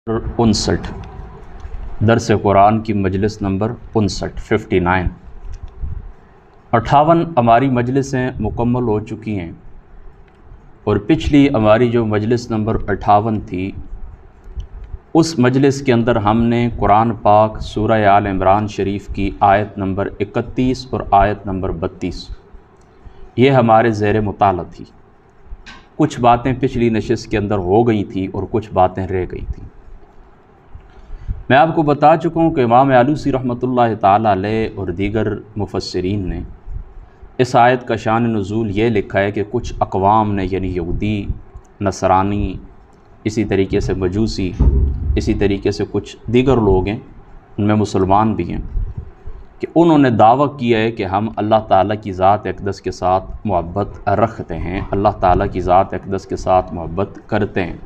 59 درس قرآن کی مجلس نمبر 59 58 ہماری مجلسیں مکمل ہو چکی ہیں، اور پچھلی ہماری جو مجلس نمبر 58 تھی اس مجلس کے اندر ہم نے قرآن پاک سورہ آل عمران شریف کی آیت نمبر 31 اور آیت نمبر 32 یہ ہمارے زیر مطالعہ تھی۔ کچھ باتیں پچھلی نشست کے اندر ہو گئی تھی اور کچھ باتیں رہ گئی تھیں۔ میں آپ کو بتا چکا ہوں کہ امام آلوسی رحمۃ اللہ تعالیٰ علیہ اور دیگر مفسرین نے اس آیت کا شان نزول یہ لکھا ہے کہ کچھ اقوام نے، یعنی یہودی، نصرانی، اسی طریقے سے مجوسی، اسی طریقے سے کچھ دیگر لوگ ہیں، ان میں مسلمان بھی ہیں، کہ انہوں نے دعویٰ کیا ہے کہ ہم اللہ تعالیٰ کی ذات اقدس کے ساتھ محبت رکھتے ہیں، اللہ تعالیٰ کی ذات اقدس کے ساتھ محبت کرتے ہیں۔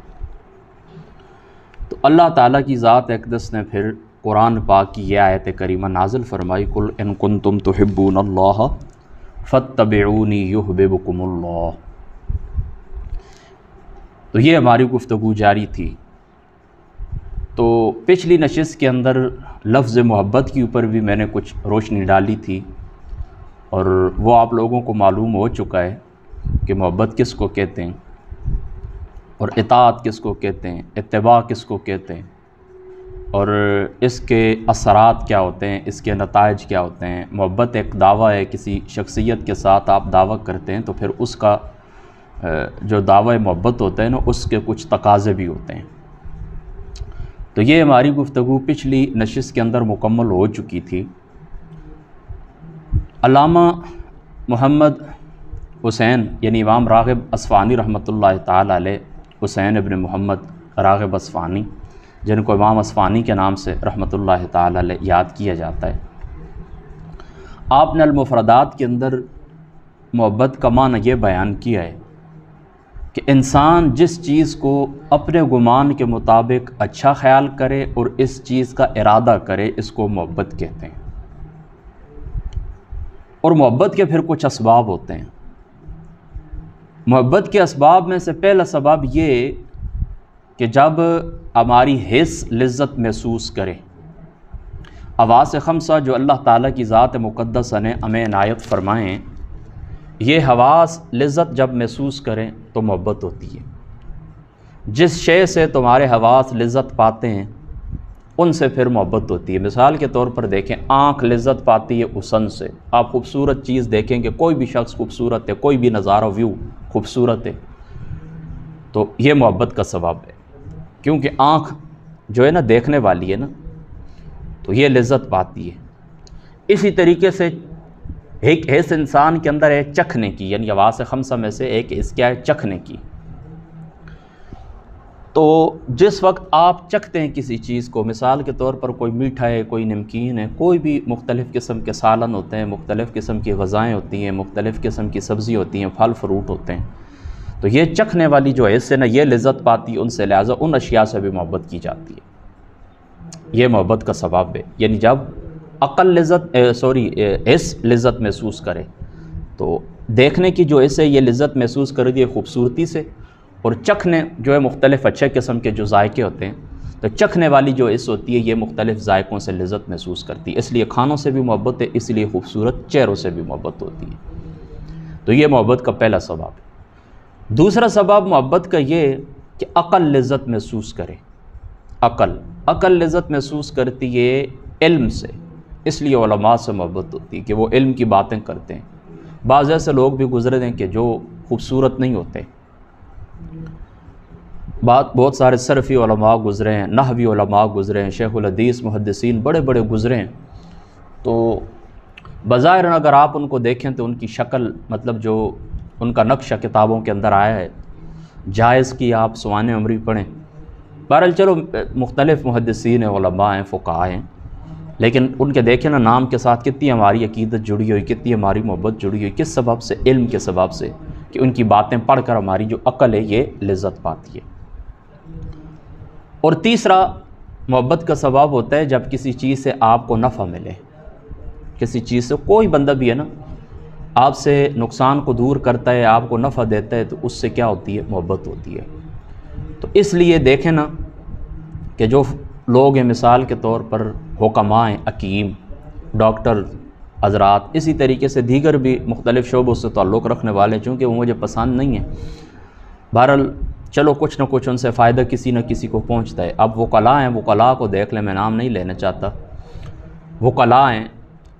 تو اللہ تعالیٰ کی ذات اقدس نے پھر قرآن پاک کی یہ آیت کریمہ نازل فرمائی، قل ان کنتم تحبون اللہ فاتبعونی یحببکم اللہ۔ تو یہ ہماری گفتگو جاری تھی۔ تو پچھلی نشست کے اندر لفظ محبت کے اوپر بھی میں نے کچھ روشنی ڈالی تھی، اور وہ آپ لوگوں کو معلوم ہو چکا ہے کہ محبت کس کو کہتے ہیں، اور اطاعت کس کو کہتے ہیں، اتباع کس کو کہتے ہیں، اور اس کے اثرات کیا ہوتے ہیں، اس کے نتائج کیا ہوتے ہیں۔ محبت ایک دعویٰ ہے، کسی شخصیت کے ساتھ آپ دعویٰ کرتے ہیں تو پھر اس کا جو دعویٰ محبت ہوتا ہے نا، اس کے کچھ تقاضے بھی ہوتے ہیں۔ تو یہ ہماری گفتگو پچھلی نشست کے اندر مکمل ہو چکی تھی۔ علامہ محمد حسین یعنی امام راغب اصفہانی رحمۃ اللہ تعالیٰ علیہ، حسین ابن محمد راغب اصفہانی، جن کو امام اصفہانی کے نام سے رحمۃ اللہ تعالیٰ علیہ یاد کیا جاتا ہے، آپ نے المفردات کے اندر محبت کا معنی یہ بیان کیا ہے کہ انسان جس چیز کو اپنے گمان کے مطابق اچھا خیال کرے اور اس چیز کا ارادہ کرے، اس کو محبت کہتے ہیں۔ اور محبت کے پھر کچھ اسباب ہوتے ہیں۔ محبت کے اسباب میں سے پہلا سبب یہ کہ جب ہماری حس لذت محسوس کرے، حواس خمسہ جو اللہ تعالیٰ کی ذات مقدسہ نے ہمیں عنایت فرمائیں، یہ حواس لذت جب محسوس کریں تو محبت ہوتی ہے۔ جس شے سے تمہارے حواس لذت پاتے ہیں ان سے پھر محبت ہوتی ہے۔ مثال کے طور پر دیکھیں، آنکھ لذت پاتی ہے حسن سے۔ آپ خوبصورت چیز دیکھیں گے، کوئی بھی شخص خوبصورت ہے، کوئی بھی نظارہ ویو خوبصورت ہے، تو یہ محبت کا سبب ہے، کیونکہ آنکھ جو ہے نا دیکھنے والی ہے نا، تو یہ لذت پاتی ہے۔ اسی طریقے سے ایک حس انسان کے اندر ہے چکھنے کی، یعنی حواس خمسہ میں سے ایک حس کیا ہے؟ چکھنے کی۔ تو جس وقت آپ چکھتے ہیں کسی چیز کو، مثال کے طور پر کوئی میٹھا ہے، کوئی نمکین ہے، کوئی بھی مختلف قسم کے سالن ہوتے ہیں، مختلف قسم کی غذائیں ہوتی ہیں، مختلف قسم کی سبزی ہوتی ہیں، پھل فروٹ ہوتے ہیں، تو یہ چکھنے والی جو حس ہے نا، یہ لذت پاتی ہے ان سے، لہٰذا ان اشیاء سے بھی محبت کی جاتی ہے۔ یہ محبت کا سبب ہے، یعنی جب عقل حس لذت محسوس کرے، تو دیکھنے کی جو حس ہے یہ لذت محسوس کر دی ہے خوبصورتی سے، اور چکھنے جو ہے مختلف اچھے قسم کے جو ذائقے ہوتے ہیں، تو چکھنے والی جو حس ہوتی ہے یہ مختلف ذائقوں سے لذت محسوس کرتی ہے۔ اس لیے کھانوں سے بھی محبت ہے، اس لیے خوبصورت چہروں سے بھی محبت ہوتی ہے۔ تو یہ محبت کا پہلا سبب ہے۔ دوسرا سبب محبت کا یہ کہ عقل لذت محسوس کرے۔ عقل لذت محسوس کرتی ہے علم سے، اس لیے علماء سے محبت ہوتی ہے کہ وہ علم کی باتیں کرتے ہیں۔ بعض ایسے لوگ بھی گزرے ہیں کہ جو خوبصورت نہیں ہوتے، بہت سارے صرفی علماء گزرے ہیں، نحوی علماء گزرے ہیں، شیخ الحدیث محدثین بڑے بڑے گزرے ہیں، تو بظاہر اگر آپ ان کو دیکھیں تو ان کی شکل، مطلب جو ان کا نقشہ کتابوں کے اندر آیا ہے، جائز کی آپ سوانح عمری پڑھیں، بہرحال چلو مختلف محدثین ہیں، علماء ہیں، فقہاء ہیں، لیکن ان کے دیکھیں نا نام کے ساتھ کتنی ہماری عقیدت جڑی ہوئی، کتنی ہماری محبت جڑی ہوئی، کس سبب سے؟ علم کے سبب سے، کہ ان کی باتیں پڑھ کر ہماری جو عقل ہے یہ لذت پاتی ہے۔ اور تیسرا محبت کا سبب ہوتا ہے جب کسی چیز سے آپ کو نفع ملے، کسی چیز سے کوئی بندہ بھی ہے نا آپ سے نقصان کو دور کرتا ہے، آپ کو نفع دیتا ہے، تو اس سے کیا ہوتی ہے؟ محبت ہوتی ہے۔ تو اس لیے دیکھیں نا کہ جو لوگ ہیں مثال کے طور پر حکماء ہیں، حکیم، ڈاکٹر حضرات، اسی طریقے سے دیگر بھی مختلف شعبوں سے تعلق رکھنے والے، چونکہ وہ مجھے پسند نہیں ہیں، بہرحال چلو کچھ نہ کچھ ان سے فائدہ کسی نہ کسی کو پہنچتا ہے۔ اب وکلاء ہیں، وکلاء کو دیکھ لیں، میں نام نہیں لینا چاہتا، وکلاء ہیں،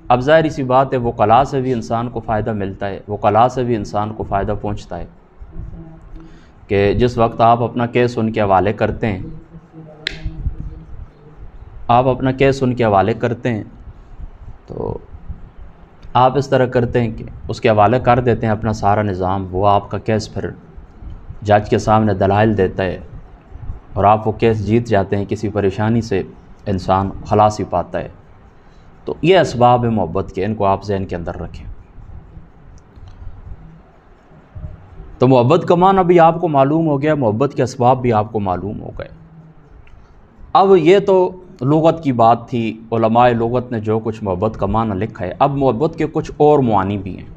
اب ظاہر سی بات ہے وکلاء سے بھی انسان کو فائدہ ملتا ہے، وکلاء سے بھی انسان کو فائدہ پہنچتا ہے کہ جس وقت آپ اپنا کیس ان کے حوالے کرتے ہیں، آپ اپنا کیس ان کے حوالے کرتے ہیں تو آپ اس طرح کرتے ہیں کہ اس کے حوالے کر دیتے ہیں اپنا سارا نظام، وہ آپ کا کیس پھر جج کے سامنے دلائل دیتا ہے اور آپ وہ کیس جیت جاتے ہیں، کسی پریشانی سے انسان خلاصی پاتا ہے۔ تو یہ اسباب ہیں محبت کے، ان کو آپ ذہن کے اندر رکھیں۔ تو محبت کا معنی بھی آپ کو معلوم ہو گیا، محبت کے اسباب بھی آپ کو معلوم ہو گئے۔ اب یہ تو لغت کی بات تھی، علماء لغت نے جو کچھ محبت کا معنی لکھا ہے، اب محبت کے کچھ اور معانی بھی ہیں۔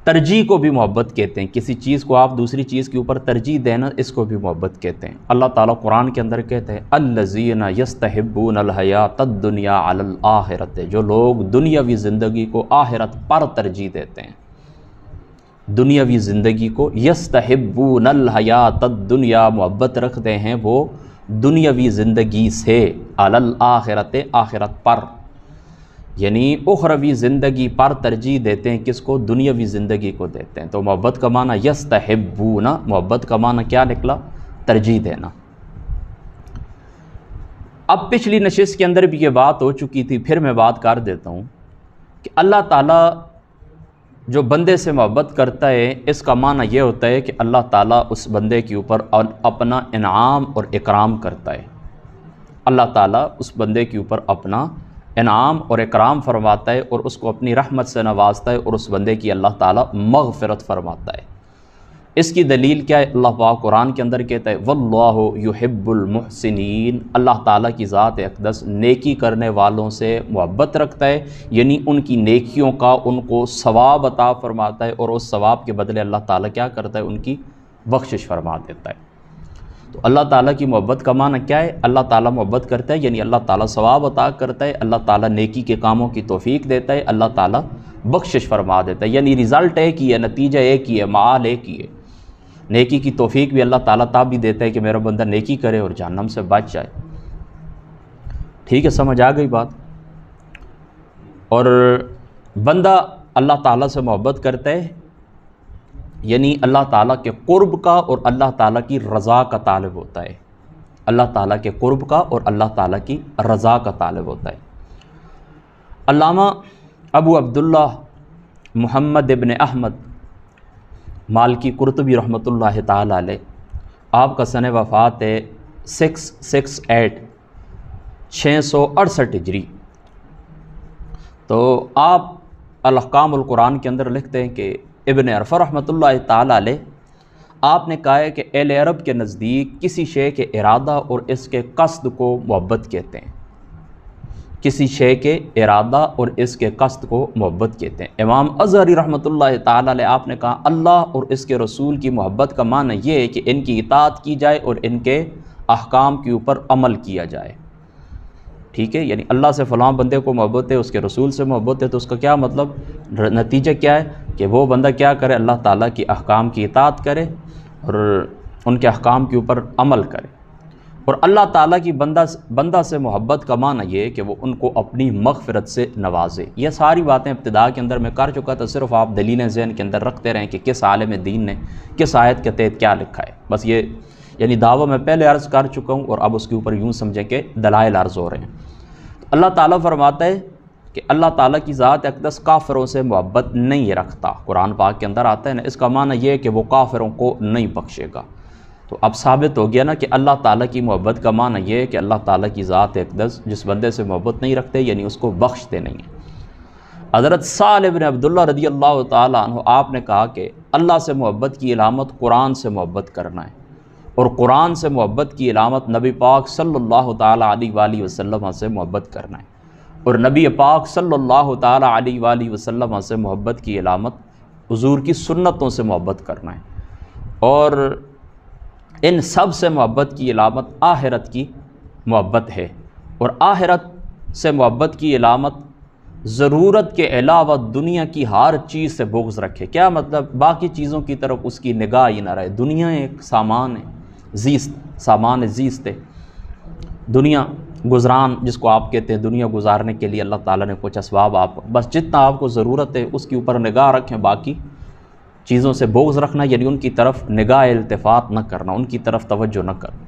ترجیح کو بھی محبت کہتے ہیں، کسی چیز کو آپ دوسری چیز کے اوپر ترجیح دینا، اس کو بھی محبت کہتے ہیں۔ اللہ تعالیٰ قرآن کے اندر کہتے ہیں الذین یستحبون الحیاۃ الدنیا علی الآخرۃ، جو لوگ دنیاوی زندگی کو آخرت پر ترجیح دیتے ہیں، دنیاوی زندگی کو یستحبون الحیاۃ الدنیا محبت رکھتے ہیں وہ دنیاوی زندگی سے، علی الآخرۃ آخرت پر، یعنی اخروی زندگی پر ترجیح دیتے ہیں، کس کو؟ دنیاوی زندگی کو دیتے ہیں۔ تو محبت کا معنی یستحبون، محبت کا معنی کیا نکلا؟ ترجیح دینا۔ اب پچھلی نشست کے اندر بھی یہ بات ہو چکی تھی، پھر میں بات کر دیتا ہوں کہ اللہ تعالیٰ جو بندے سے محبت کرتا ہے، اس کا معنی یہ ہوتا ہے کہ اللہ تعالیٰ اس بندے کے اوپر اپنا انعام اور اکرام کرتا ہے، اللہ تعالیٰ اس بندے کے اوپر اپنا انعام اور اکرام فرماتا ہے اور اس کو اپنی رحمت سے نوازتا ہے اور اس بندے کی اللہ تعالیٰ مغفرت فرماتا ہے۔ اس کی دلیل کیا ہے؟ اللہ پاک قرآن کے اندر کہتا ہے واللہ یحب المحسنین، اللہ تعالیٰ کی ذات اقدس نیکی کرنے والوں سے محبت رکھتا ہے، یعنی ان کی نیکیوں کا ان کو ثواب عطا فرماتا ہے اور اس ثواب کے بدلے اللہ تعالیٰ کیا کرتا ہے؟ ان کی بخشش فرما دیتا ہے۔ تو اللہ تعالیٰ کی محبت کا معنی کیا ہے؟ اللہ تعالیٰ محبت کرتا ہے یعنی اللہ تعالیٰ ثواب عطا کرتا ہے، اللہ تعالیٰ نیکی کے کاموں کی توفیق دیتا ہے، اللہ تعالیٰ بخشش فرما دیتا ہے، یعنی رزلٹ ایک ہی ہے، نتیجہ ایک ہی ہے، معال ایک ہی ہے۔ نیکی کی توفیق بھی اللہ تعالیٰ تب بھی دیتا ہے کہ میرا بندہ نیکی کرے اور جہنم سے بچ جائے۔ ٹھیک ہے، سمجھ آ گئی بات؟ اور بندہ اللہ تعالیٰ سے محبت کرتا ہے یعنی اللہ تعالیٰ کے قرب کا اور اللہ تعالیٰ کی رضا کا طالب ہوتا ہے، اللہ تعالیٰ کے قرب کا اور اللہ تعالیٰ کی رضا کا طالب ہوتا ہے۔ علامہ ابو عبداللہ محمد ابن احمد مالکی قرطبی رحمۃ اللہ تعالیٰ علیہ، آپ کا سن وفات ہے 668 668 ہجری۔ تو آپ الاحکام القرآن کے اندر لکھتے ہیں کہ ابن عرفہ رحمۃ اللہ تعالیٰ علیہ آپ نے کہا ہے کہ اہل عرب کے نزدیک کسی شے کے ارادہ اور اس کے قصد کو محبت کہتے ہیں، کسی شے کے ارادہ اور اس کے قصد کو محبت کہتے ہیں۔ امام ازہری رحمۃ اللہ تعالیٰ علیہ آپ نے کہا اللہ اور اس کے رسول کی محبت کا معنی یہ ہے کہ ان کی اطاعت کی جائے اور ان کے احکام کے اوپر عمل کیا جائے۔ ٹھیک ہے، یعنی اللہ سے فلاں بندے کو محبت ہے، اس کے رسول سے محبت ہے، تو اس کا کیا مطلب؟ نتیجہ کیا ہے کہ وہ بندہ کیا کرے؟ اللہ تعالیٰ کی احکام کی اطاعت کرے اور ان کے احکام کے اوپر عمل کرے۔ اور اللہ تعالیٰ کی بندہ سے محبت کا معنی یہ ہے کہ وہ ان کو اپنی مغفرت سے نوازے۔ یہ ساری باتیں ابتدا کے اندر میں کر چکا تھا، صرف آپ دلیلیں ذہن کے اندر رکھتے رہیں کہ کس عالم دین نے کس آیت کے تحت کیا لکھا ہے، بس یہ یعنی دعویٰ میں پہلے عرض کر چکا ہوں اور اب اس کے اوپر یوں سمجھیں کہ دلائل عرض ہو رہے ہیں۔ تو اللہ تعالیٰ فرماتا ہے کہ اللہ تعالیٰ کی ذات اقدس کافروں سے محبت نہیں رکھتا، قرآن پاک کے اندر آتا ہے نا، اس کا معنی یہ ہے کہ وہ کافروں کو نہیں بخشے گا۔ تو اب ثابت ہو گیا نا کہ اللہ تعالیٰ کی محبت کا معنی یہ ہے کہ اللہ تعالیٰ کی ذات اقدس جس بندے سے محبت نہیں رکھتے یعنی اس کو بخشتے نہیں ہیں۔ حضرت سالم بن عبداللہ رضی اللہ تعالیٰ عنہ آپ نے کہا کہ اللہ سے محبت کی علامت قرآن سے محبت کرنا ہے، اور قرآن سے محبت کی علامت نبی پاک صلی اللہ تعالیٰ علیہ وآلہ وسلم سے محبت کرنا ہے، اور نبی پاک صلی اللہ تعالیٰ علیہ وآلہ وسلم سے محبت کی علامت حضور کی سنتوں سے محبت کرنا ہے۔ اور ان سب سے محبت کی علامت آخرت کی محبت ہے، اور آخرت سے محبت کی علامت ضرورت کے علاوہ دنیا کی ہر چیز سے بغض رکھے۔ کیا مطلب؟ باقی چیزوں کی طرف اس کی نگاہ ہی نہ رہے۔ دنیا ایک سامان ہے، سامان زیست ہے، دنیا گزران جس کو آپ کہتے ہیں، دنیا گزارنے کے لیے اللہ تعالیٰ نے کچھ اسباب آپ کو، بس جتنا آپ کو ضرورت ہے اس کے اوپر نگاہ رکھیں، باقی چیزوں سے بغض رکھنا یعنی ان کی طرف نگاہ التفات نہ کرنا، ان کی طرف توجہ نہ کرنا۔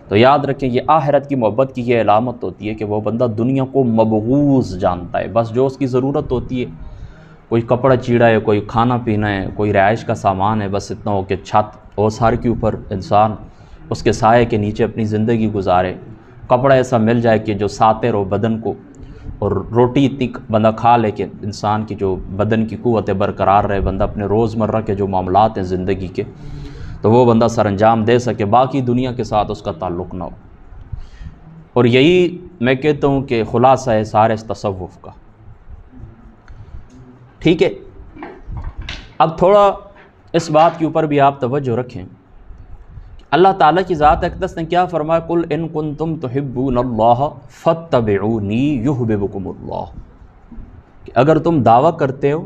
تو یاد رکھیں یہ آخرت کی محبت کی یہ علامت ہوتی ہے کہ وہ بندہ دنیا کو مبغوض جانتا ہے، بس جو اس کی ضرورت ہوتی ہے، کوئی کپڑا چیڑا ہے، کوئی کھانا پینا ہے، کوئی رہائش کا سامان ہے، بس اتنا ہو کہ چھت اور سار کے اوپر انسان اس کے سائے کے نیچے اپنی زندگی گزارے، کپڑا ایسا مل جائے کہ جو ساتر ہو بدن کو، اور روٹی اتنی بندہ کھا لے کہ انسان کی جو بدن کی قوت برقرار رہے، بندہ اپنے روزمرہ کے جو معاملات ہیں زندگی کے تو وہ بندہ سر انجام دے سکے، باقی دنیا کے ساتھ اس کا تعلق نہ ہو۔ اور یہی میں کہتا ہوں کہ خلاصہ ہے سارے اس تصوف کا۔ ٹھیک ہے، اب تھوڑا اس بات کے اوپر بھی آپ توجہ رکھیں، اللہ تعالیٰ کی ذات اقدس نے کیا فرمایا؟ قل ان کنتم تحبون اللہ فاتبعونی یحببکم اللہ، کہ اگر تم دعویٰ کرتے ہو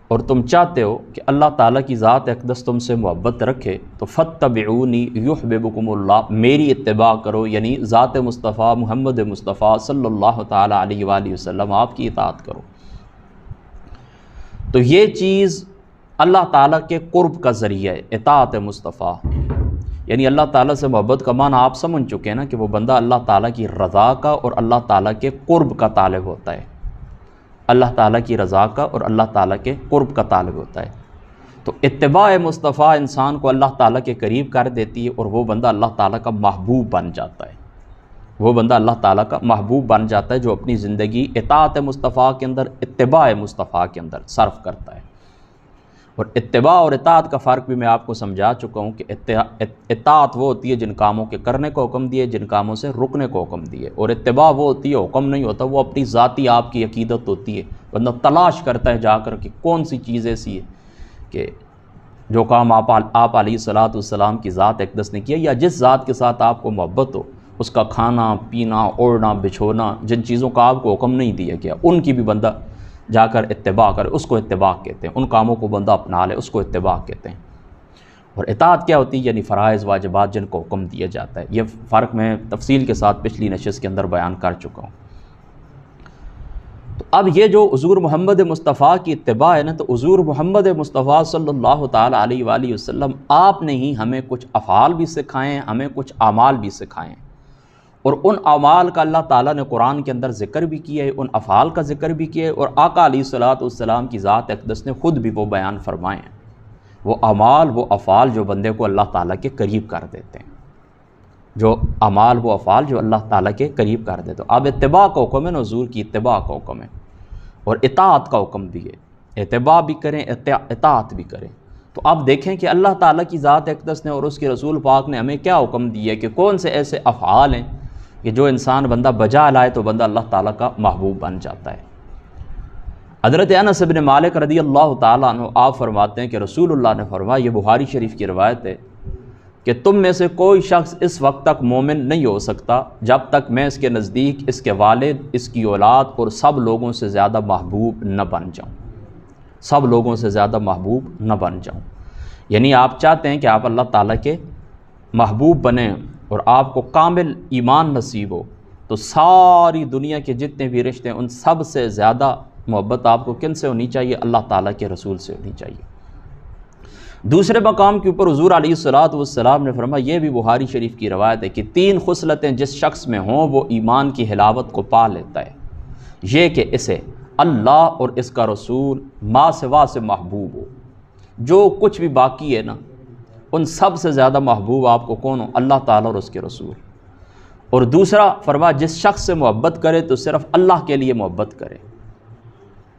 اور تم چاہتے ہو کہ اللہ تعالیٰ کی ذات اقدس تم سے محبت رکھے تو فاتبعونی یحببکم اللہ، میری اتباع کرو، یعنی ذات مصطفیٰ محمد مصطفیٰ صلی اللہ تعالیٰ علیہ وآلہ وسلم آپ کی اطاعت کرو۔ تو یہ چیز اللہ تعالیٰ کے قرب کا ذریعہ ہے، اطاعت مصطفیٰ، یعنی اللہ تعالیٰ سے محبت کا معنی آپ سمجھ چکے ہیں نا کہ وہ بندہ اللہ تعالیٰ کی رضا کا اور اللہ تعالیٰ کے قرب کا طالب ہوتا ہے، اللہ تعالیٰ کی رضا کا اور اللہ تعالیٰ کے قرب کا طالب ہوتا ہے۔ تو اتباع مصطفیٰ انسان کو اللہ تعالیٰ کے قریب کر دیتی ہے، اور وہ بندہ اللہ تعالیٰ کا محبوب بن جاتا ہے، وہ بندہ اللہ تعالیٰ کا محبوب بن جاتا ہے جو اپنی زندگی اطاعت مصطفیٰ کے اندر، اتباع مصطفیٰ کے اندر صرف کرتا ہے۔ اور اتباع اور اطاعت کا فرق بھی میں آپ کو سمجھا چکا ہوں کہ اطاعت وہ ہوتی ہے جن کاموں کے کرنے کو حکم دیے، جن کاموں سے رکنے کو حکم دیے، اور اتباع وہ ہوتی ہے حکم نہیں ہوتا، وہ اپنی ذاتی آپ کی عقیدت ہوتی ہے، بندہ تلاش کرتا ہے جا کر کہ کون سی چیز ایسی ہے کہ جو کام آپ علیہ الصلوۃ والسلام کی ذات اقدس نے کیا، یا جس ذات کے ساتھ آپ کو محبت ہو، اس کا کھانا پینا اوڑھنا بچھونا، جن چیزوں کا آپ کو حکم نہیں دیا گیا ان کی بھی بندہ جا کر اتباع کرے، اس کو اتباع کہتے ہیں، ان کاموں کو بندہ اپنا لے، اس کو اتباع کہتے ہیں۔ اور اطاعت کیا ہوتی ہے؟ یعنی فرائض واجبات جن کو حکم دیا جاتا ہے۔ یہ فرق میں تفصیل کے ساتھ پچھلی نشست کے اندر بیان کر چکا ہوں۔ تو اب یہ جو حضور محمد مصطفیٰ کی اتباع ہے نا، تو حضور محمد مصطفیٰ صلی اللہ تعالیٰ علیہ وآلہ وسلم آپ نے ہی ہمیں کچھ افعال بھی سکھائے ہیں، ہمیں کچھ اعمال بھی سکھائے ہیں، اور ان اعمال کا اللہ تعالیٰ نے قرآن کے اندر ذکر بھی کیا ہے، ان افعال کا ذکر بھی کیا ہے، اور آقا علیہ الصلوۃ والسلام کی ذات اقدس نے خود بھی وہ بیان فرمائے ہیں، وہ اعمال وہ افعال جو بندے کو اللہ تعالیٰ کے قریب کر دیتے ہیں، جو اعمال وہ افعال جو اللہ تعالیٰ کے قریب کر دیتے ہیں۔ اب اتباع کا حکم ہے نا، حضور کی اتباع کا حکم ہے، اور اطاعت کا حکم بھی ہے، اتباع بھی کریں اطاعت بھی کریں۔ تو اب دیکھیں کہ اللہ تعالیٰ کی ذات اقدس نے اور اس کے رسول پاک نے ہمیں کیا حکم دیا ہے کہ کون سے ایسے افعال ہیں کہ جو انسان بندہ بجا لائے تو بندہ اللہ تعالیٰ کا محبوب بن جاتا ہے۔ حضرت انس بن مالک رضی اللہ تعالیٰ عنہ آپ فرماتے ہیں کہ رسول اللہ نے فرمایا، یہ بخاری شریف کی روایت ہے، کہ تم میں سے کوئی شخص اس وقت تک مومن نہیں ہو سکتا جب تک میں اس کے نزدیک اس کے والد، اس کی اولاد اور سب لوگوں سے زیادہ محبوب نہ بن جاؤں، سب لوگوں سے زیادہ محبوب نہ بن جاؤں۔ یعنی آپ چاہتے ہیں کہ آپ اللہ تعالیٰ کے محبوب بنیں اور آپ کو کامل ایمان نصیب ہو، تو ساری دنیا کے جتنے بھی رشتے ہیں ان سب سے زیادہ محبت آپ کو کن سے ہونی چاہیے؟ اللہ تعالیٰ کے رسول سے ہونی چاہیے۔ دوسرے مقام کے اوپر حضور علیہ الصلوۃ والسلام نے فرمایا، یہ بھی بخاری شریف کی روایت ہے، کہ 3 خصلتیں جس شخص میں ہوں وہ ایمان کی حلاوت کو پا لیتا ہے، یہ کہ اسے اللہ اور اس کا رسول ما سوا سے محبوب ہو، جو کچھ بھی باقی ہے نا ان سب سے زیادہ محبوب آپ کو کون ہو؟ اللہ تعالیٰ اور اس کے رسول۔ اور دوسرا فرمایا، جس شخص سے محبت کرے تو صرف اللہ کے لیے محبت کرے،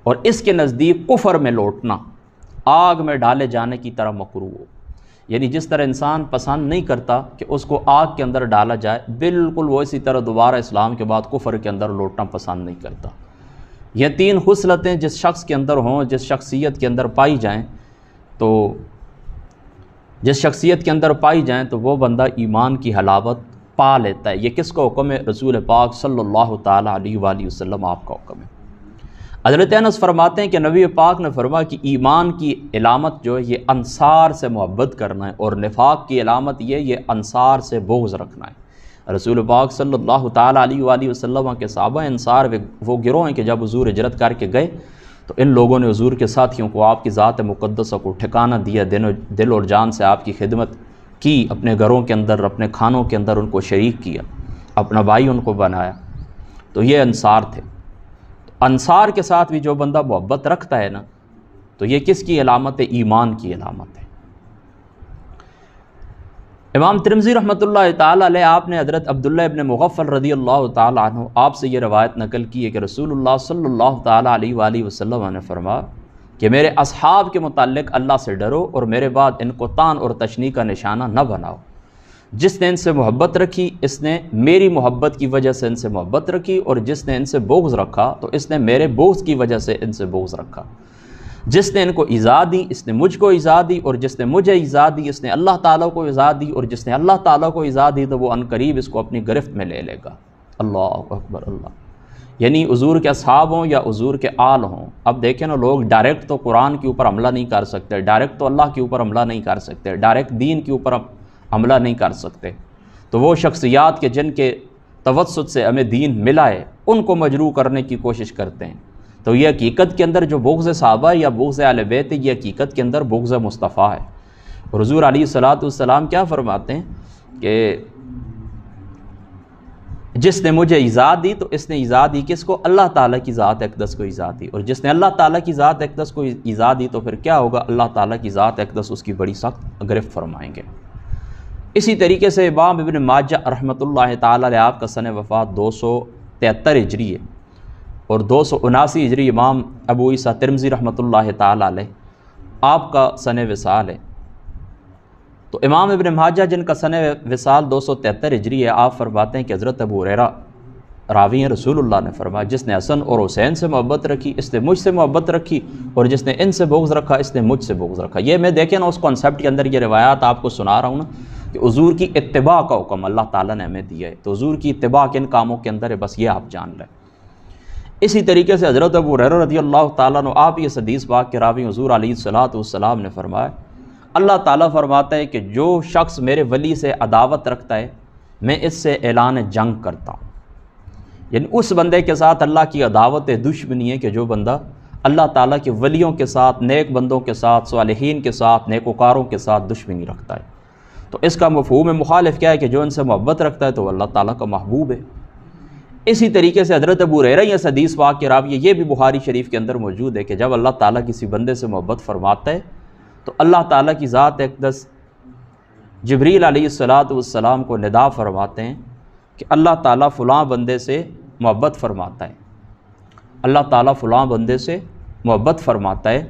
اور اس کے نزدیک کفر میں لوٹنا آگ میں ڈالے جانے کی طرح مکروہ ہو، یعنی جس طرح انسان پسند نہیں کرتا کہ اس کو آگ کے اندر ڈالا جائے، بالکل وہ اسی طرح دوبارہ اسلام کے بعد کفر کے اندر لوٹنا پسند نہیں کرتا۔ یہ 3 خصلتیں جس شخص کے اندر ہوں، جس شخصیت کے اندر پائی جائیں، تو جس شخصیت کے اندر پائی جائیں تو وہ بندہ ایمان کی حلاوت پا لیتا ہے۔ یہ کس کا حکم ہے؟ رسول پاک صلی اللہ تعالیٰ علیہ وآلہ وسلم آپ کا حکم ہے۔ حضرت انس فرماتے ہیں کہ نبی پاک نے فرمایا کہ ایمان کی علامت جو ہے یہ انصار سے محبت کرنا ہے، اور نفاق کی علامت یہ انصار سے بغض رکھنا ہے۔ رسول پاک صلی اللہ تعالیٰ علیہ وآلہ وسلم کے صحابہ انصار وہ گروہ ہیں کہ جب حضور ہجرت کر کے گئے تو ان لوگوں نے حضور کے ساتھیوں کو آپ کی ذات مقدسہ کو ٹھکانہ دیا، دل اور جان سے آپ کی خدمت کی، اپنے گھروں کے اندر، اپنے کھانوں کے اندر ان کو شریک کیا، اپنا بھائی ان کو بنایا۔ تو یہ انصار تھے۔ انصار کے ساتھ بھی جو بندہ محبت رکھتا ہے نا، تو یہ کس کی علامت ہے؟ ایمان کی علامت ہے۔ امام ترمذی رحمۃ اللہ تعالیٰ علیہ آپ نے حضرت عبداللہ ابن مغفل رضی اللہ تعالیٰ عنہ آپ سے یہ روایت نقل کی ہے کہ رسول اللہ صلی اللہ تعالیٰ علیہ وآلہ وسلم نے فرمایا کہ میرے اصحاب کے متعلق اللہ سے ڈرو اور میرے بعد ان کو تان اور تشنیع کا نشانہ نہ بناؤ۔ جس نے ان سے محبت رکھی اس نے میری محبت کی وجہ سے ان سے محبت رکھی، اور جس نے ان سے بغض رکھا تو اس نے میرے بغض کی وجہ سے ان سے بغض رکھا۔ جس نے ان کو ایذا دی اس نے مجھ کو ایذا دی، اور جس نے مجھے ایذا دی اس نے اللہ تعالیٰ کو ایذا دی، اور جس نے اللہ تعالیٰ کو ایذا دی تو وہ عنقریب اس کو اپنی گرفت میں لے لے گا۔ اللہ اکبر اللہ۔ یعنی حضور کے اصحاب ہوں یا حضور کے آل ہوں، اب دیکھیں نا، لوگ ڈائریکٹ تو قرآن کے اوپر حملہ نہیں کر سکتے، ڈائریکٹ تو اللہ کے اوپر حملہ نہیں کر سکتے، ڈائریکٹ دین کے اوپر حملہ نہیں کر سکتے، تو وہ شخصیات کے جن کے توسط سے ہمیں دین ملا ہے ان کو مجروح کرنے کی کوشش کرتے ہیں۔ تو یہ حقیقت کے اندر جو بغض صحابہ یا بغض اہل بیت ہے، یہ حقیقت کے اندر بغض مصطفیٰ ہے۔ اور حضور علیہ الصلوۃ والسلام کیا فرماتے ہیں کہ جس نے مجھے ایذا دی تو اس نے ایذا دی کس کو؟ اللہ تعالیٰ کی ذات اقدس کو ایذا دی، اور جس نے اللہ تعالیٰ کی ذات اقدس کو ایذا دی تو پھر کیا ہوگا؟ اللہ تعالیٰ کی ذات اقدس اس کی بڑی سخت گرفت فرمائیں گے۔ اسی طریقے سے امام ابن ماجہ رحمۃ اللہ تعالیٰ علیہ آپ کا سن وفات 273 ہجری ہے، اور 279 ہجری امام ابو عیسیٰ ترمذی رحمۃ اللہ تعالیٰ علیہ آپ کا سن وصال ہے۔ تو امام ابن ماجہ جن کا سن وصال 273 ہجری ہے، آپ فرماتے ہیں کہ حضرت ابو ہریرہ راوی ہیں، رسول اللہ نے فرمایا جس نے حسن اور حسین سے محبت رکھی اس نے مجھ سے محبت رکھی، اور جس نے ان سے بغض رکھا اس نے مجھ سے بغض رکھا۔ یہ میں دیکھیں نا اس کانسیپٹ کے اندر یہ روایات آپ کو سنا رہا ہوں نا کہ حضور کی اتباع کا حکم اللہ تعالیٰ نے ہمیں دیا ہے، تو حضور کی اتباع کن کاموں کے اندر ہے بس یہ آپ جان لیں۔ اسی طریقے سے حضرت ابو ہریرہ رضی اللہ تعالیٰ عنہ آپ یہ حدیث پاک کے راوی حضور علیہ الصلوۃ والسلام نے فرمایا اللہ تعالیٰ فرماتا ہے کہ جو شخص میرے ولی سے عداوت رکھتا ہے میں اس سے اعلان جنگ کرتا ہوں۔ یعنی اس بندے کے ساتھ اللہ کی عداوت دشمنی ہے کہ جو بندہ اللہ تعالیٰ کے ولیوں کے ساتھ، نیک بندوں کے ساتھ، صالحین کے ساتھ، نیکوکاروں کے ساتھ دشمنی رکھتا ہے۔ تو اس کا مفہوم مخالف کیا ہے کہ جو ان سے محبت رکھتا ہے تو اللہ تعالیٰ کا محبوب ہے۔ اسی طریقے سے حضرت ابو ہریرہ یہ حدیث پاک کے راوی یہ بھی بخاری شریف کے اندر موجود ہے کہ جب اللہ تعالیٰ کسی بندے سے محبت فرماتا ہے تو اللہ تعالیٰ کی ذات اقدس جبریل علیہ الصلوۃ والسلام کو ندا فرماتے ہیں کہ اللہ تعالیٰ فلاں بندے سے محبت فرماتا ہے، اللہ تعالیٰ فلاں بندے سے محبت فرماتا ہے۔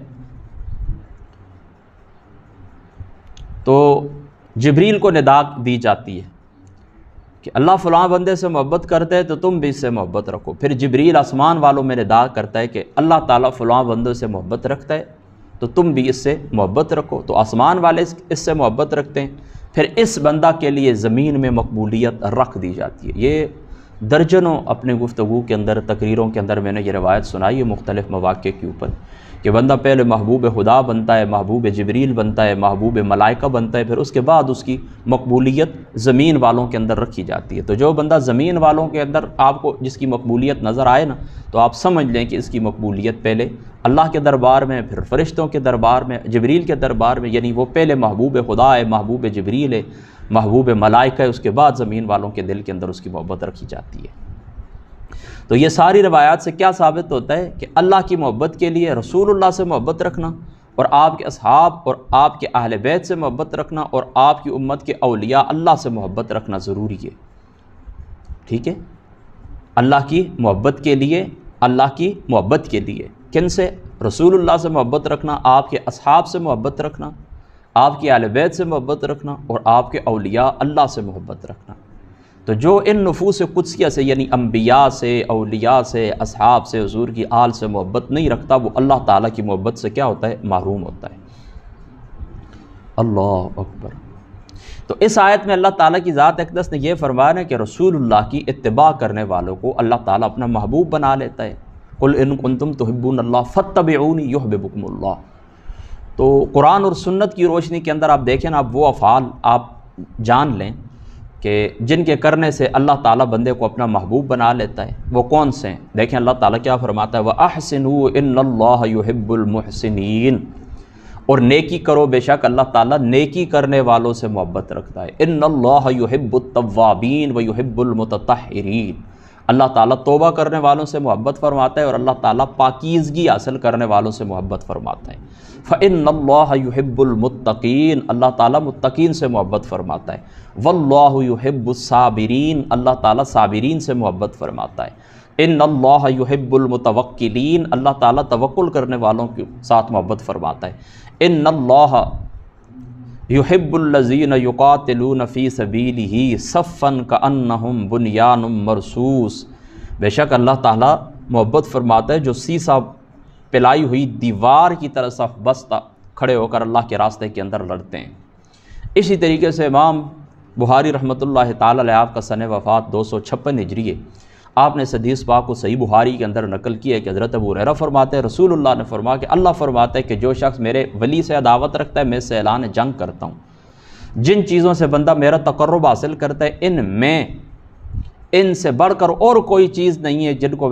تو جبریل کو ندا دی جاتی ہے کہ اللہ فلاں بندے سے محبت کرتا ہے تو تم بھی اس سے محبت رکھو۔ پھر جبریل آسمان والوں میں ندا کرتا ہے کہ اللہ تعالیٰ فلاں بندے سے محبت رکھتا ہے تو تم بھی اس سے محبت رکھو، تو آسمان والے اس سے محبت رکھتے ہیں، پھر اس بندہ کے لیے زمین میں مقبولیت رکھ دی جاتی ہے۔ یہ درجنوں اپنے گفتگو کے اندر، تقریروں کے اندر میں نے یہ روایت سنائی ہے مختلف مواقع کے اوپر کہ بندہ پہلے محبوب خدا بنتا ہے، محبوب جبریل بنتا ہے، محبوب ملائکہ بنتا ہے، پھر اس کے بعد اس کی مقبولیت زمین والوں کے اندر رکھی جاتی ہے۔ تو جو بندہ زمین والوں کے اندر آپ کو جس کی مقبولیت نظر آئے نا تو آپ سمجھ لیں کہ اس کی مقبولیت پہلے اللہ کے دربار میں، پھر فرشتوں کے دربار میں، جبریل کے دربار میں، یعنی وہ پہلے محبوب خدا ہے، محبوب جبریل ہے، محبوب ملائکہ ہے، اس کے بعد زمین والوں کے دل کے اندر اس کی محبت رکھی جاتی ہے۔ تو یہ ساری روایات سے کیا ثابت ہوتا ہے کہ اللہ کی محبت کے لیے رسول اللہ سے محبت رکھنا، اور آپ کے اصحاب اور آپ کے اہل بیت سے محبت رکھنا، اور آپ کی امت کے اولیاء اللہ سے محبت رکھنا ضروری ہے۔ ٹھیک ہے، اللہ کی محبت کے لیے، اللہ کی محبت کے لیے کن سے؟ رسول اللہ سے محبت رکھنا، آپ کے اصحاب سے محبت رکھنا، آپ کے اہل بیت سے محبت رکھنا، اور آپ کے اولیاء اللہ سے محبت رکھنا۔ تو جو ان نفوس قدسیہ سے یعنی انبیاء سے، اولیاء سے، اصحاب سے، حضور کی آل سے محبت نہیں رکھتا وہ اللہ تعالیٰ کی محبت سے کیا ہوتا ہے؟ محروم ہوتا ہے۔ اللہ اکبر۔ تو اس آیت میں اللہ تعالیٰ کی ذات اقدس نے یہ فرمایا ہے کہ رسول اللہ کی اتباع کرنے والوں کو اللہ تعالیٰ اپنا محبوب بنا لیتا ہے۔ قل ان کنتم تحبون اللہ فاتبعونی یحببکم اللہ۔ تو قرآن اور سنت کی روشنی کے اندر آپ دیکھیں نا، آپ وہ افعال آپ جان لیں کہ جن کے کرنے سے اللہ تعالیٰ بندے کو اپنا محبوب بنا لیتا ہے، وہ کون سے ہیں؟ دیکھیں اللہ تعالیٰ کیا فرماتا ہے، وَأَحْسِنُوا إِنَّ اللَّهَ يُحِبُّ الْمُحْسِنِينَ، اور نیکی کرو، بے شک اللہ تعالیٰ نیکی کرنے والوں سے محبت رکھتا ہے۔ إِنَّ اللَّهَ يُحِبُّ التَّوَّابِينَ وَيُحِبُّ الْمُتَطَہِّرِينَ، اللہ تعالیٰ توبہ کرنے والوں سے محبت فرماتا ہے اور اللہ تعالیٰ پاکیزگی حاصل کرنے والوں سے محبت فرماتا ہے۔ فَإِنَّ اللَّهَ يُحِبُّ الْمُتَّقِينَ، اللہ تعالیٰ متقین سے محبت فرماتا ہے۔ وَاللَّهُ يُحِبُّ الصَّابِرِينَ، اللہ تعالیٰ صابرین سے محبت فرماتا ہے۔ إِنَّ اللَّهَ يُحِبُّ الْمُتَوَكِّلِينَ، اللہ تعالیٰ توکل کرنے والوں کے ساتھ محبت فرماتا ہے۔ إِنَّ اللَّهَ يُحِبُّ الَّذِينَ يُقَاتِلُونَ فِي سَبِيلِهِ صَفًّا كَأَنَّهُمْ بُنْيَانٌ مَرْصُوصٌ، بے شک اللہ تعالیٰ محبت فرماتا ہے جو سیسا پلائی ہوئی دیوار کی طرح صف بستہ کھڑے ہو کر اللہ کے راستے کے اندر لڑتے ہیں۔ اسی طریقے سے امام بخاری رحمۃ اللہ تعالی علیہ، آپ کا سن وفات 256 ہجری ہے، آپ نے اس حدیث پاک کو صحیح بخاری کے اندر نقل کیا ہے کہ حضرت ابو ہریرہ فرماتے ہیں رسول اللہ نے فرمایا کہ اللہ فرماتا ہے کہ جو شخص میرے ولی سے عداوت رکھتا ہے میں اس سے اعلان جنگ کرتا ہوں۔ جن چیزوں سے بندہ میرا تقرب حاصل کرتا ہے ان سے بڑھ کر اور کوئی چیز نہیں ہے جن کو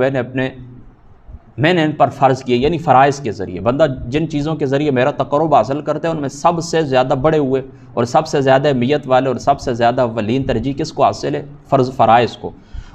میں نے ان پر فرض کیا، یعنی فرائض کے ذریعے بندہ جن چیزوں کے ذریعے میرا تقرب حاصل کرتا ہے ان میں سب سے زیادہ بڑے ہوئے اور سب سے زیادہ اہمیت والے اور سب سے زیادہ اولین ترجیح کس کو حاصل ہے؟ فرائض کو۔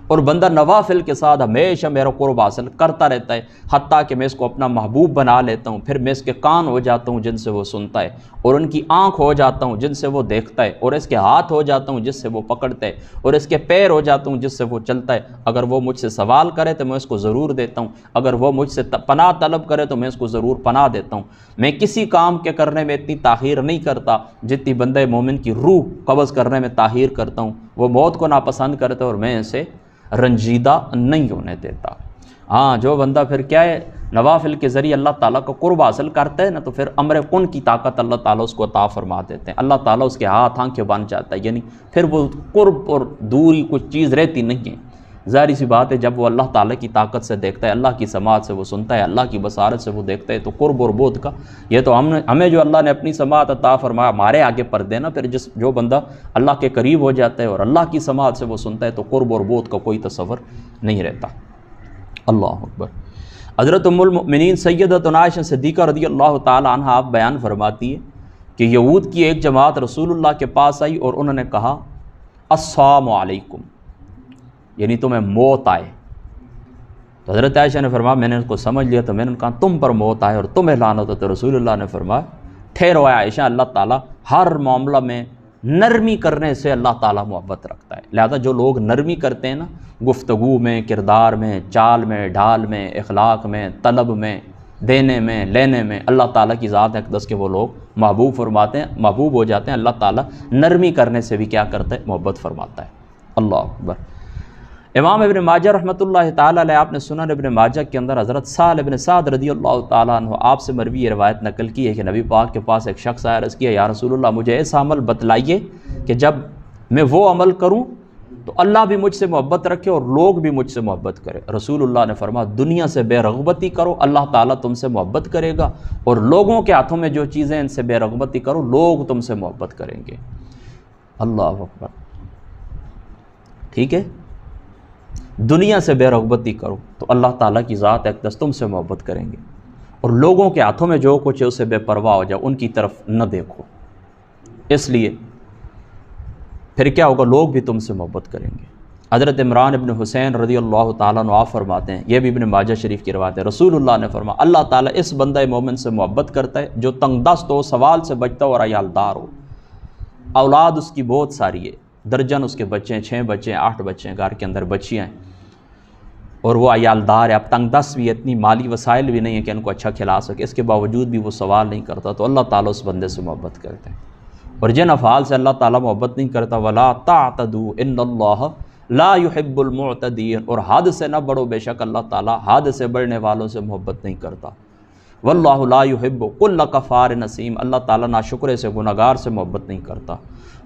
اور بندہ نوافل کے ساتھ ہمیشہ میرا قرب حاصل کرتا رہتا ہے، حتیٰ کہ میں اس کو اپنا محبوب بنا لیتا ہوں، پھر میں اس کے کان ہو جاتا ہوں جن سے وہ سنتا ہے، اور ان کی آنکھ ہو جاتا ہوں جن سے وہ دیکھتا ہے، اور اس کے ہاتھ ہو جاتا ہوں جس سے وہ پکڑتا ہے، اور اس کے پیر ہو جاتا ہوں جس سے وہ چلتا ہے۔ اگر وہ مجھ سے سوال کرے تو میں اس کو ضرور دیتا ہوں، اگر وہ مجھ سے پناہ طلب کرے تو میں اس کو ضرور پناہ دیتا ہوں۔ میں کسی کام کے کرنے میں اتنی تاخیر نہیں کرتا جتنی بندہ مومن کی روح قبض کرنے میں تاخیر کرتا ہوں۔ وہ موت کو ناپسند کرتا ہے اور میں اسے رنجیدہ نہیں ہونے دیتا۔ ہاں، جو بندہ پھر کیا ہے نوافل کے ذریعے اللہ تعالیٰ کا قرب حاصل کرتا ہے نا، تو پھر امر کن کی طاقت اللہ تعالیٰ اس کو عطا فرما دیتے ہیں، اللہ تعالیٰ اس کے ہاتھ آنکھیں بن جاتا ہے، یعنی پھر وہ قرب اور دوری کچھ چیز رہتی نہیں ہے۔ ظاہری سی بات ہے جب وہ اللہ تعالیٰ کی طاقت سے دیکھتا ہے، اللہ کی سماعت سے وہ سنتا ہے، اللہ کی بصارت سے وہ دیکھتا ہے، تو قرب اور بود کا یہ تو ہمیں جو اللہ نے اپنی سماعت عطا فرمایا ہمارے آگے پردے نا، پھر جو بندہ اللہ کے قریب ہو جاتا ہے اور اللہ کی سماعت سے وہ سنتا ہے تو قرب اور بود کا کوئی تصور نہیں رہتا۔ اللہ اکبر۔ حضرت ام المؤمنین سیدتنا عائشہ صدیقہ رضی اللہ تعالی عنہ آپ بیان فرماتی ہے کہ یہود کی ایک جماعت رسول اللہ کے پاس آئی اور انہوں نے کہا السلام علیکم، یعنی تمہیں موت آئے۔ تو حضرت عائشہ نے فرمایا میں نے ان کو سمجھ لیا، تو میں نے کہا تم پر موت آئے اور تمہیں لعنت ہو۔ تو رسول اللہ نے فرمایا ٹھہرو عائشہ، اللہ تعالیٰ ہر معاملہ میں نرمی کرنے سے اللہ تعالیٰ محبت رکھتا ہے، لہذا جو لوگ نرمی کرتے ہیں نا گفتگو میں، کردار میں، چال میں، ڈھال میں، اخلاق میں، طلب میں، دینے میں، لینے میں، اللہ تعالیٰ کی ذات اقدس کے وہ لوگ محبوب فرماتے ہیں، محبوب ہو جاتے ہیں۔ اللہ تعالیٰ نرمی کرنے سے بھی کیا کرتا ہے؟ محبت فرماتا ہے۔ اللہ اکبر۔ امام ابن ماجہ رحمۃ اللہ تعالیٰ علیہ، آپ نے سنن ابن ماجہ کے اندر حضرت سہل ابن سعد رضی اللہ تعالیٰ عنہ آپ سے مروی یہ روایت نقل کی ہے کہ نبی پاک کے پاس ایک شخص آیا، عرض کیا یا رسول اللہ مجھے ایسا عمل بتلائیے کہ جب میں وہ عمل کروں تو اللہ بھی مجھ سے محبت رکھے اور لوگ بھی مجھ سے محبت کرے۔ رسول اللہ نے فرمایا دنیا سے بے رغبتی کرو، اللہ تعالیٰ تم سے محبت کرے گا، اور لوگوں کے ہاتھوں میں جو چیزیں ان سے بے رغبتی کرو لوگ تم سے محبت کریں گے۔ اللہ اکبر۔ ٹھیک ہے، دنیا سے بے رغبتی کرو تو اللہ تعالیٰ کی ذات اقدس تم سے محبت کریں گے، اور لوگوں کے ہاتھوں میں جو کچھ ہے اسے بے پرواہ ہو جاؤ، ان کی طرف نہ دیکھو، اس لیے پھر کیا ہوگا لوگ بھی تم سے محبت کریں گے۔ حضرت عمران ابن حسین رضی اللہ تعالیٰ عنہ آپ فرماتے ہیں، یہ بھی ابن ماجہ شریف کی روایت ہے، رسول اللہ نے فرمایا اللہ تعالیٰ اس بندہ مومن سے محبت کرتا ہے جو تنگ دست ہو، سوال سے بچتا ہو اور عیالدار ہو، اولاد اس کی بہت ساری ہے، درجن اس کے بچے ہیں، 6 بچے ہیں، 8 بچے ہیں، گھر کے اندر بچیاں ہیں، اور وہ عیالدار ہے، اب تنگ دست بھی، اتنی مالی وسائل بھی نہیں ہے کہ ان کو اچھا کھلا سکے، اس کے باوجود بھی وہ سوال نہیں کرتا، تو اللہ تعالیٰ اس بندے سے محبت کرتے ہیں۔ اور جن افعال سے اللہ تعالیٰ محبت نہیں کرتا وَلَا تَعْتَدُوا إِنَّ اللَّهَ لَا يُحِبُّ الْمُعْتَدِينَ، اور حد سے نہ بڑھو، بے شک اللہ تعالیٰ حد سے بڑھنے والوں سے محبت نہیں کرتا۔ واللہ لا یحب کل کفار نسیم، اللہ تعالیٰ ناشکرے سے گناہگار سے محبت نہیں کرتا۔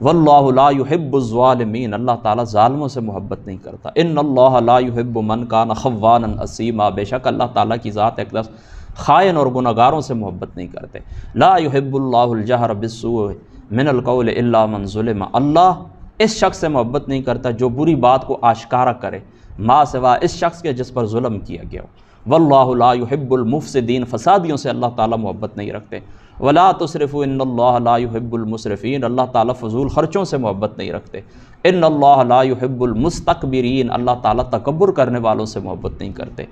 واللہ لا یحب الظالمین، اللہ تعالیٰ ظالموں سے محبت نہیں کرتا۔ ان اللہ لا یحب من کان خوانا اسیما، بے شک اللہ تعالیٰ کی ذات اقدس خائن اور گناہگاروں سے محبت نہیں کرتے۔ لا یحب اللہ الجہر بالسوء من القول الا من ظلم، اللہ اس شخص سے محبت نہیں کرتا جو بری بات کو آشکارا کرے ما سوا اس شخص کے جس پر ظلم کیا گیا ہو۔ واللہ لا یحب المفسدین، فسادیوں سے اللہ تعالیٰ محبت نہیں رکھتے۔ ولا تسرفوا ان اللہ لا یحب المسرفین، اللہ تعالیٰ فضول خرچوں سے محبت نہیں رکھتے۔ ان اللہ لا یحب المستکبرین، اللہ تعالیٰ تکبر کرنے والوں سے محبت نہیں کرتے۔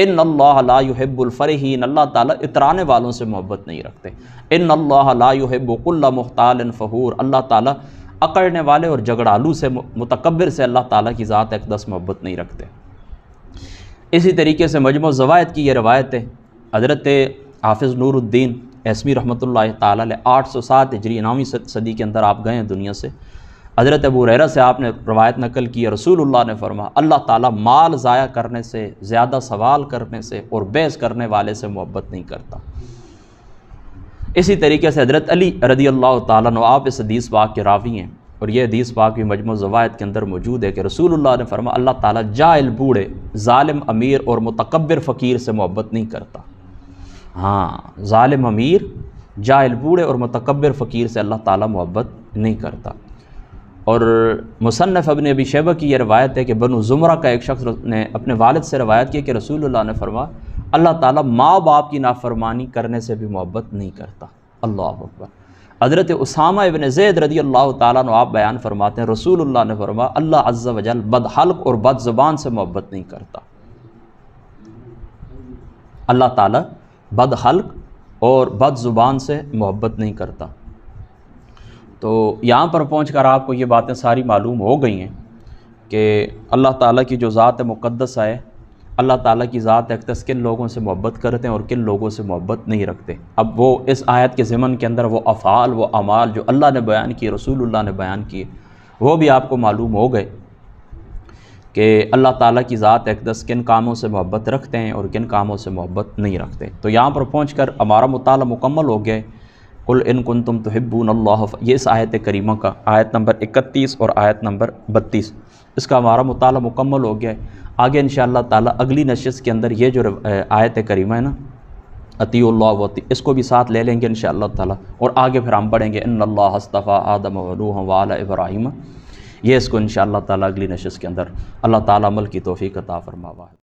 ان اللہ لا یحب الفرحین، اللہ تعالیٰ اترانے والوں سے محبت نہیں رکھتے۔ ان اللہ لا یحب کل مختال فخور، اللہ تعالیٰ اکڑنے والے اور جھگڑالو سے متکبر سے اللہ تعالیٰ کی ذات اقدس محبت نہیں رکھتے۔ اسی طریقے سے مجموع الزوائد کی یہ روایت ہے، حضرت حافظ نور الدین ایسمی رحمۃ اللہ تعالیٰ علیہ 807 ہجری 9ویں صدی کے اندر آپ گئے ہیں دنیا سے۔ حضرت ابو ہریرہ سے آپ نے روایت نقل کی، رسول اللہ نے فرمایا اللہ تعالیٰ مال ضائع کرنے سے، زیادہ سوال کرنے سے اور بحث کرنے والے سے محبت نہیں کرتا۔ اسی طریقے سے حضرت علی رضی اللہ تعالیٰ عنہ آپ اس حدیث پاک کے راوی ہیں، اور یہ حدیث پاک بھی مجموع الزوائد کے اندر موجود ہے کہ رسول اللہ نے فرمایا اللہ تعالیٰ جاہل بوڑھے، ظالم امیر اور متکبر فقیر سے محبت نہیں کرتا۔ ہاں، ظالم امیر، جاہل بوڑھے اور متکبر فقیر سے اللہ تعالیٰ محبت نہیں کرتا۔ اور مصنف ابن ابی شیبہ کی یہ روایت ہے کہ بنو زمرہ کا ایک شخص نے اپنے والد سے روایت کی کہ رسول اللہ نے فرمایا اللہ تعالیٰ ماں باپ کی نافرمانی کرنے سے بھی محبت نہیں کرتا۔ اللہ اکبر۔ حضرت اسامہ ابن زید رضی اللہ تعالیٰ عنہ آپ بیان فرماتے ہیں رسول اللہ نے فرمایا اللہ عز و جل بد حلق اور بد زبان سے محبت نہیں کرتا۔ اللہ تعالیٰ بد حلق اور بد زبان سے محبت نہیں کرتا۔ تو یہاں پر پہنچ کر آپ کو یہ باتیں ساری معلوم ہو گئی ہیں کہ اللہ تعالیٰ کی جو ذات مقدس ہے، اللہ تعالیٰ کی ذات اقدس کن لوگوں سے محبت کرتے ہیں اور کن لوگوں سے محبت نہیں رکھتے۔ اب وہ اس آیت کے ضمن کے اندر وہ افعال، وہ اعمال جو اللہ نے بیان کیے، رسول اللہ نے بیان کیے، وہ بھی آپ کو معلوم ہو گئے کہ اللہ تعالیٰ کی ذات اقدس کن کاموں سے محبت رکھتے ہیں اور کن کاموں سے محبت نہیں رکھتے۔ تو یہاں پر پہنچ کر ہمارا مطالعہ مکمل ہو گیا ہے۔ قل ان کنتم تحبون اللہ، یہ اس آیت کریمہ کا آیت نمبر 31 اور آیت نمبر 32، اس کا ہمارا مطالعہ مکمل ہو گیا ہے۔ آگے انشاءاللہ تعالیٰ اگلی نشست کے اندر یہ جو آیت کریمہ ہے نا اطیعوا اللہ و اس کو بھی ساتھ لے لیں گے انشاءاللہ تعالیٰ، اور آگے پھر ہم پڑھیں گے ان اللہ اصطفیٰ آدم و نوح وآل ابراہیم، یہ اس کو انشاءاللہ تعالیٰ اگلی نشست کے اندر اللہ تعالیٰ عمل کی توفیق عطا فرماوا ہے۔